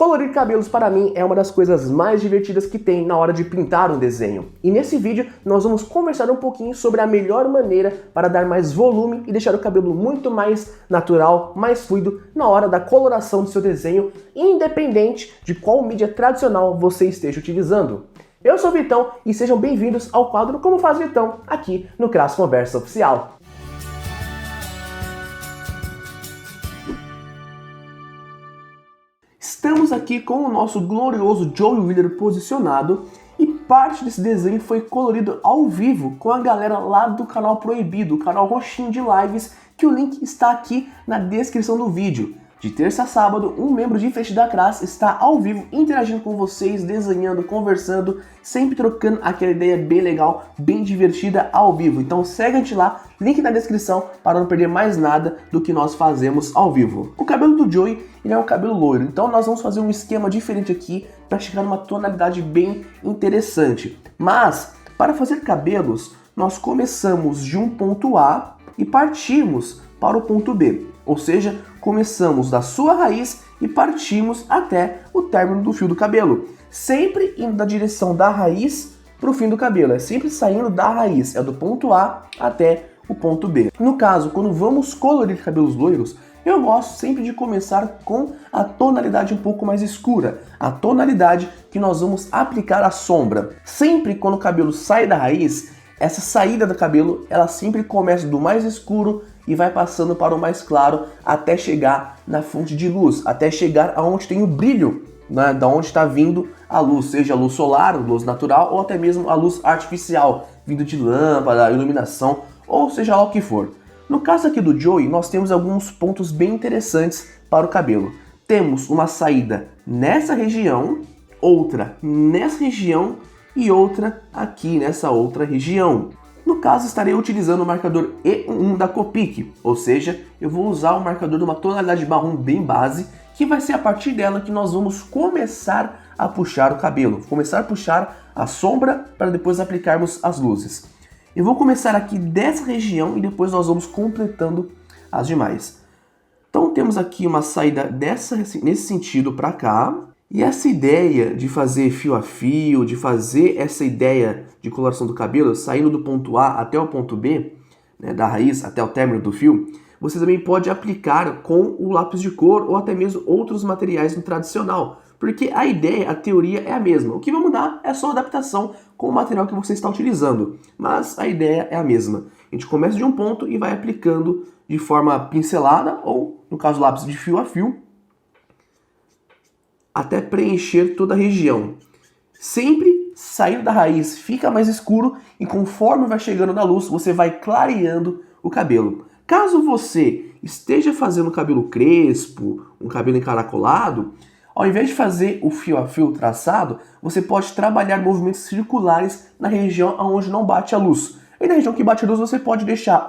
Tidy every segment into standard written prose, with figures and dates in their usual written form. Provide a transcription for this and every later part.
Colorir cabelos para mim é uma das coisas mais divertidas que tem na hora de pintar um desenho. E nesse vídeo nós vamos conversar um pouquinho sobre a melhor maneira para dar mais volume e deixar o cabelo muito mais natural, mais fluido na hora da coloração do seu desenho, independente de qual mídia tradicional você esteja utilizando. Eu sou o Vitão e sejam bem-vindos ao quadro Como Faz Vitão, aqui no Crass Conversa Oficial. Estamos aqui com o nosso glorioso Joey Wheeler posicionado e parte desse desenho foi colorido ao vivo com a galera lá do canal Proibido, o canal roxinho de lives, que o link está aqui na descrição do vídeo. De terça a sábado, um membro diferente da Crass está ao vivo interagindo com vocês, desenhando, conversando, sempre trocando aquela ideia bem legal, bem divertida ao vivo. Então segue a gente lá, link na descrição para não perder mais nada do que nós fazemos ao vivo. O cabelo do Joey, ele é um cabelo loiro, então nós vamos fazer um esquema diferente aqui para chegar numa tonalidade bem interessante. Mas, para fazer cabelos, nós começamos de um ponto A e partimos para o ponto B. Ou seja, começamos da sua raiz e partimos até o término do fio do cabelo. Sempre indo da direção da raiz para o fim do cabelo. É sempre saindo da raiz. É do ponto A até o ponto B. No caso, quando vamos colorir cabelos loiros, eu gosto sempre de começar com a tonalidade um pouco mais escura. A tonalidade que nós vamos aplicar a sombra. Sempre quando o cabelo sai da raiz, essa saída do cabelo, ela sempre começa do mais escuro e vai passando para o mais claro até chegar na fonte de luz, até chegar aonde tem o brilho, né, da onde está vindo a luz, seja a luz solar, a luz natural ou até mesmo a luz artificial, vindo de lâmpada, iluminação, ou seja lá o que for. No caso aqui do Joey, nós temos alguns pontos bem interessantes para o cabelo. Temos uma saída nessa região, outra nessa região e outra aqui nessa outra região. No caso, estarei utilizando o marcador E11 da Copic, ou seja, eu vou usar o marcador de uma tonalidade marrom bem base, que vai ser a partir dela que nós vamos começar a puxar o cabelo, começar a puxar a sombra para depois aplicarmos as luzes. Eu vou começar aqui dessa região e depois nós vamos completando as demais. Então temos aqui uma saída nesse sentido para cá. E essa ideia de fazer fio a fio, de fazer essa ideia de coloração do cabelo, saindo do ponto A até o ponto B, né, da raiz até o término do fio, você também pode aplicar com o lápis de cor ou até mesmo outros materiais no tradicional. Porque a ideia, a teoria é a mesma. O que vai mudar é só a adaptação com o material que você está utilizando. Mas a ideia é a mesma. A gente começa de um ponto e vai aplicando de forma pincelada ou, no caso, lápis de fio a fio, até preencher toda a região. Sempre saindo da raiz fica mais escuro e conforme vai chegando na luz, você vai clareando o cabelo. Caso você esteja fazendo cabelo crespo, um cabelo encaracolado, ao invés de fazer o fio a fio traçado, você pode trabalhar movimentos circulares na região onde não bate a luz. E na região que bate a luz você pode deixar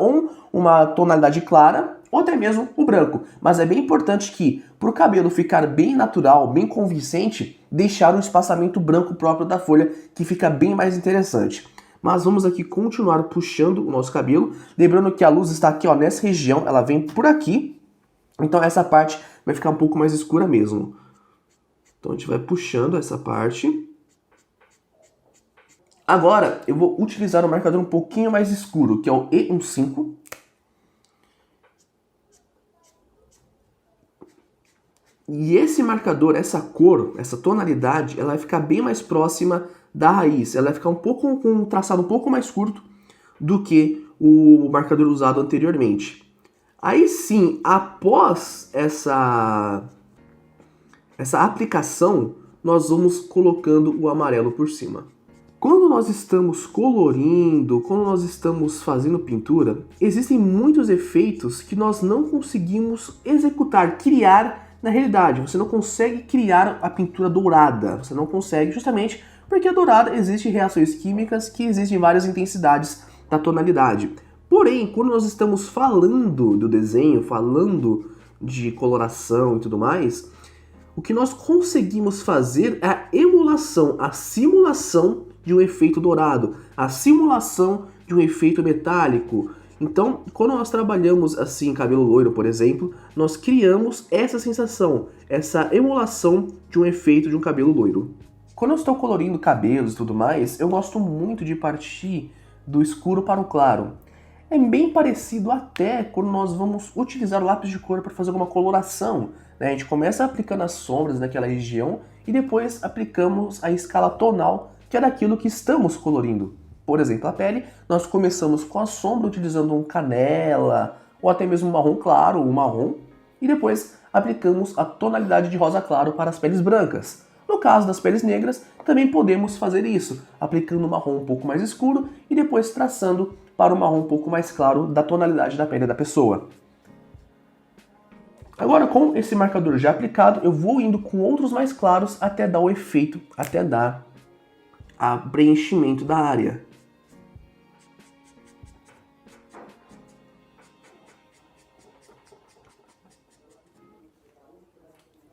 uma tonalidade clara ou até mesmo o branco. Mas é bem importante que, para o cabelo ficar bem natural, bem convincente, deixar um espaçamento branco próprio da folha, que fica bem mais interessante. Mas vamos aqui continuar puxando o nosso cabelo. Lembrando que a luz está aqui, ó, nessa região, ela vem por aqui. Então essa parte vai ficar um pouco mais escura mesmo. Então a gente vai puxando essa parte. Agora eu vou utilizar um marcador um pouquinho mais escuro, que é o E15. E esse marcador, essa cor, essa tonalidade, ela vai ficar bem mais próxima da raiz. Ela vai ficar com um traçado um pouco mais curto do que o marcador usado anteriormente. Aí sim, após essa aplicação, nós vamos colocando o amarelo por cima. Quando nós estamos colorindo, quando nós estamos fazendo pintura, existem muitos efeitos que nós não conseguimos executar, criar na realidade. Você não consegue criar a pintura dourada, você não consegue justamente porque a dourada existe reações químicas que existem várias intensidades da tonalidade. Porém, quando nós estamos falando do desenho, falando de coloração e tudo mais, o que nós conseguimos fazer é a emulação, a simulação de um efeito dourado, a simulação de um efeito metálico. Então, quando nós trabalhamos assim cabelo loiro, por exemplo, nós criamos essa sensação, essa emulação de um efeito de um cabelo loiro. Quando eu estou colorindo cabelos e tudo mais, eu gosto muito de partir do escuro para o claro. É bem parecido até quando nós vamos utilizar o lápis de cor para fazer alguma coloração, né? A gente começa aplicando as sombras naquela região e depois aplicamos a escala tonal, que é daquilo que estamos colorindo. Por exemplo, a pele, nós começamos com a sombra utilizando um canela, ou até mesmo um marrom claro, ou marrom, e depois aplicamos a tonalidade de rosa claro para as peles brancas. No caso das peles negras, também podemos fazer isso, aplicando um marrom um pouco mais escuro e depois traçando para um marrom um pouco mais claro da tonalidade da pele da pessoa. Agora, com esse marcador já aplicado, eu vou indo com outros mais claros até dar o efeito, até dar o preenchimento da área.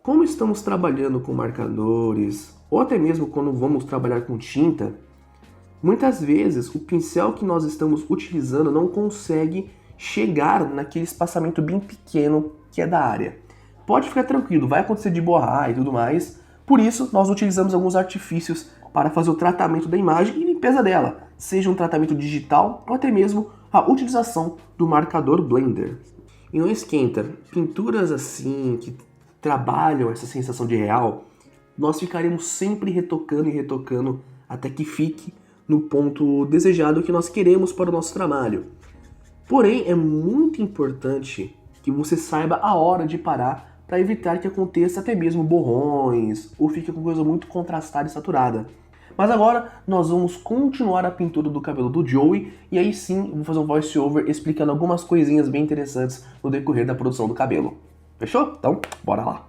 Como estamos trabalhando com marcadores, ou até mesmo quando vamos trabalhar com tinta, muitas vezes o pincel que nós estamos utilizando não consegue chegar naquele espaçamento bem pequeno que é da área. Pode ficar tranquilo, vai acontecer de borrar e tudo mais, por isso nós utilizamos alguns artifícios para fazer o tratamento da imagem e limpeza dela, seja um tratamento digital ou até mesmo a utilização do marcador Blender. E não esquenta, pinturas assim que trabalham essa sensação de real, nós ficaremos sempre retocando e retocando até que fique no ponto desejado que nós queremos para o nosso trabalho. Porém, é muito importante que você saiba a hora de parar para evitar que aconteça até mesmo borrões ou fique com coisa muito contrastada e saturada. Mas agora nós vamos continuar a pintura do cabelo do Joey e aí sim vou fazer um voice over explicando algumas coisinhas bem interessantes no decorrer da produção do cabelo. Fechou? Então, bora lá!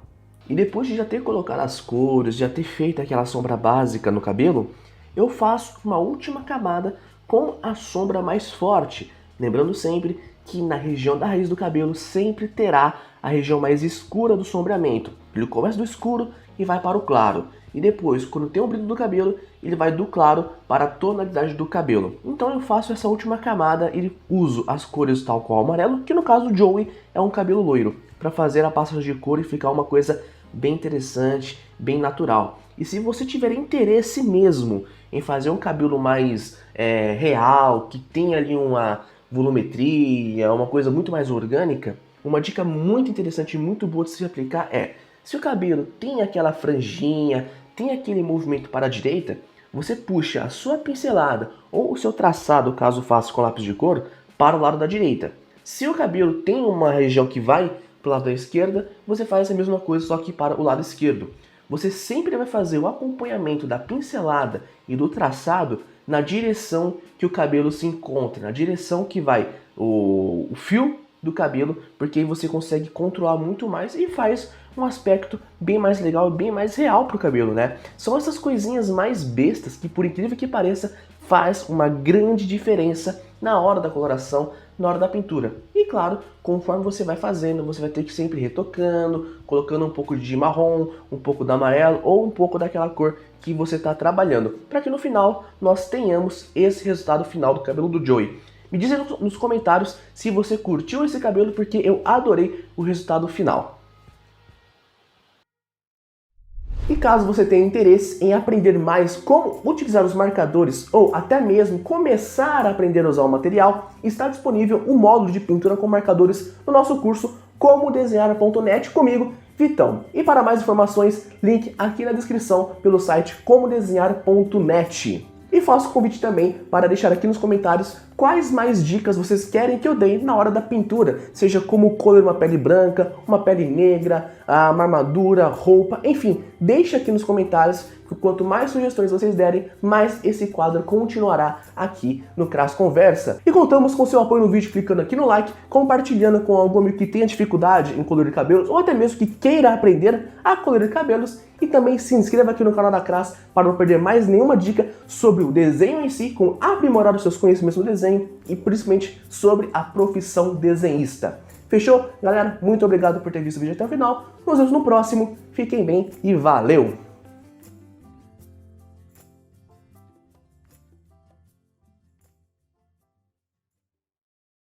E depois de já ter colocado as cores, já ter feito aquela sombra básica no cabelo, eu faço uma última camada com a sombra mais forte. Lembrando sempre que na região da raiz do cabelo sempre terá a região mais escura do sombreamento. Ele começa do escuro e vai para o claro. E depois, quando tem o brilho do cabelo, ele vai do claro para a tonalidade do cabelo. Então eu faço essa última camada e uso as cores tal qual o amarelo, que no caso do Joey é um cabelo loiro, para fazer a passagem de cor e ficar uma coisa bem interessante, bem natural. E se você tiver interesse mesmo em fazer um cabelo mais real, que tem ali uma volumetria, uma coisa muito mais orgânica, uma dica muito interessante e muito boa de se aplicar é, se o cabelo tem aquela franjinha, tem aquele movimento para a direita, você puxa a sua pincelada ou o seu traçado, caso faça com lápis de cor, para o lado da direita. Se o cabelo tem uma região que vai para o lado da esquerda, você faz a mesma coisa, só que para o lado esquerdo. Você sempre vai fazer o acompanhamento da pincelada e do traçado na direção que o cabelo se encontra, na direção que vai o fio do cabelo, porque aí você consegue controlar muito mais e faz um aspecto bem mais legal e bem mais real para o cabelo, né? São essas coisinhas mais bestas que, por incrível que pareça, faz uma grande diferença na hora da coloração, na hora da pintura. E claro, conforme você vai fazendo, você vai ter que sempre retocando, colocando um pouco de marrom, um pouco do amarelo ou um pouco daquela cor que você está trabalhando, para que no final nós tenhamos esse resultado final do cabelo do Joey. Me diz aí nos comentários se você curtiu esse cabelo, porque eu adorei o resultado final. E caso você tenha interesse em aprender mais como utilizar os marcadores ou até mesmo começar a aprender a usar o material, está disponível um módulo de pintura com marcadores no nosso curso comodesenhar.net comigo, Vitão. E para mais informações, link aqui na descrição pelo site comodesenhar.net. E faço o convite também para deixar aqui nos comentários quais mais dicas vocês querem que eu dê na hora da pintura, seja como colorir uma pele branca, uma pele negra, uma armadura, roupa, enfim, deixa aqui nos comentários que quanto mais sugestões vocês derem, mais esse quadro continuará aqui no Crass Conversa. E contamos com seu apoio no vídeo clicando aqui no like, compartilhando com algum amigo que tenha dificuldade em colorir cabelos ou até mesmo que queira aprender a colorir cabelos. E também se inscreva aqui no canal da Crass para não perder mais nenhuma dica sobre o desenho em si, como aprimorar os seus conhecimentos no desenho e principalmente sobre a profissão desenhista. Fechou? Galera, muito obrigado por ter visto o vídeo até o final. Nos vemos no próximo. Fiquem bem e valeu!